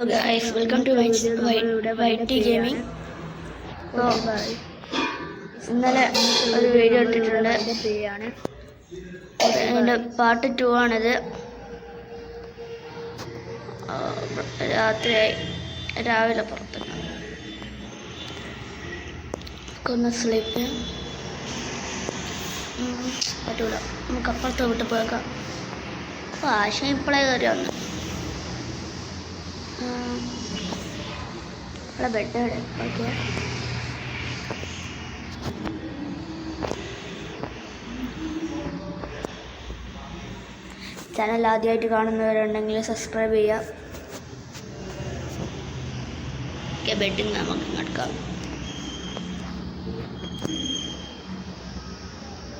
Hello guys, welcome to YT Gaming. So, ഇന്നലെ ഒരു video ഇട്ടിട്ടുണ്ട്. അതിൻ്റെ പാർട്ട് 2 ആണിത്. രാത്രിയായി, രാവിലെ പുറത്തുണ്ട്. ഒന്ന് സ്ലീപ്പ് ചെയ്യാം. പറ്റൂല, നമുക്ക് അപ്പുറത്തെ വീട്ടിൽ പോയേക്കാം. അപ്പോൾ ആശയം ഇപ്പോഴേ കയറി വന്നു. Bed okay. ചാനൽ ആദ്യമായിട്ട് കാണുന്നവരുണ്ടെങ്കിൽ സബ്സ്ക്രൈബ് ചെയ്യുക. ഓക്കെ, ബെഡിൽ നിന്ന് നമുക്ക് നടക്കാം.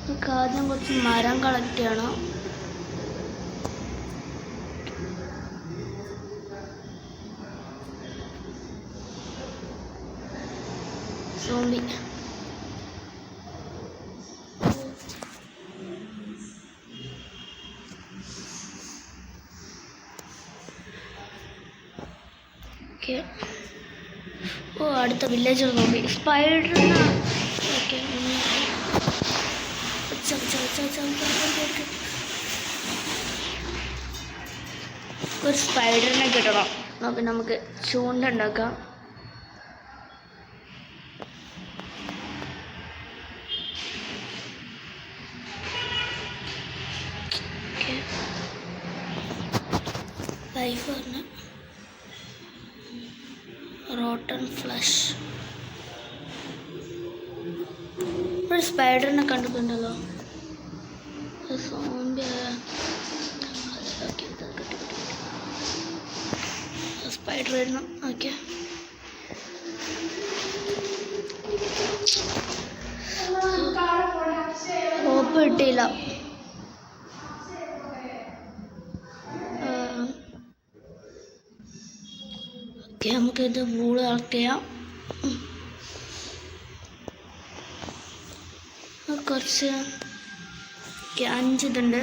നമുക്ക് ആദ്യം കുറച്ച് മരം കളക്ട് ചെയ്യണം. Zombie okay. ഓ, അടുത്ത വില്ലേജർ സോംബി സ്പൈഡറിന്. ഓക്കെ, ഒരു സ്പൈഡറിനെ കിട്ടണം. അപ്പം നമുക്ക് ചൂണ്ടുണ്ടാക്കാം. ലൈഫ് പറഞ്ഞ റോട്ടൺ ഫ്ലഷ്. ഒരു സ്പൈഡറിനെ കണ്ടിട്ടുണ്ടല്ലോ. സോംബി സ്പൈഡർ വരണം. ഓക്കെ, ഹോപ്പ് കിട്ടിയില്ല. നമുക്കിത് വൂള് കളക്ട് ചെയ്യാം. കുറച്ച് 5 ഇതുണ്ട്.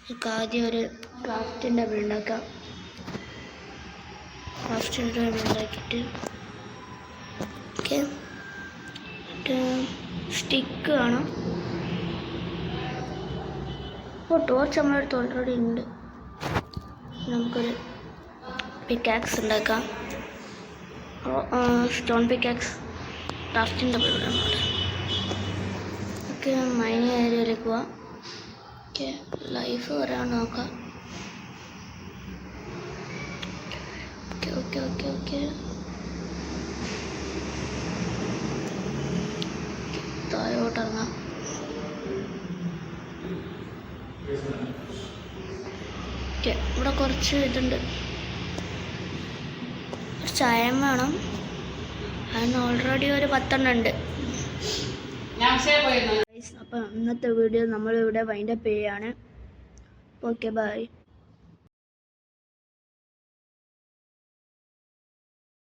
നമുക്ക് ആദ്യം ഒരു ക്രാഫ്റ്റിംഗ് ടേബിൾ ഉണ്ടാക്കാം. ക്രാഫ്റ്റിംഗ് ടേബിൾ ഉണ്ടാക്കിയിട്ട് ഓക്കെ, സ്റ്റിക്ക് വേണം. അപ്പോൾ ടോർച്ച് നമ്മുടെ അടുത്ത് ഓൾറെഡി ഉണ്ട്. നമുക്കൊരു പിക്കാക്സ് ഉണ്ടാക്കാം. Stone pickaxe. ക്രാഫ്റ്റിംഗ് ടേബിൾ ഉണ്ട്. ഓക്കെ, മൈനിങ് ഏരിയയിലേക്ക് പോവാം. ഓക്കെ, ലൈഫ് വരാൻ നോക്കാം. ഓക്കെ ഓക്കെ ഓക്കെ ഓക്കെ താഴോട്ട് ഇറങ്ങാം. ഓക്കെ, ഇവിടെ കുറച്ച് ഇതുണ്ട്. ചായം വേണം. അതിന് ഓൾറെഡി ഒരു 10 ഉണ്ട്. അപ്പം ഇന്നത്തെ വീഡിയോ നമ്മളിവിടെ വൈൻഡപ്പ് ചെയ്യാണ്. Okay, by.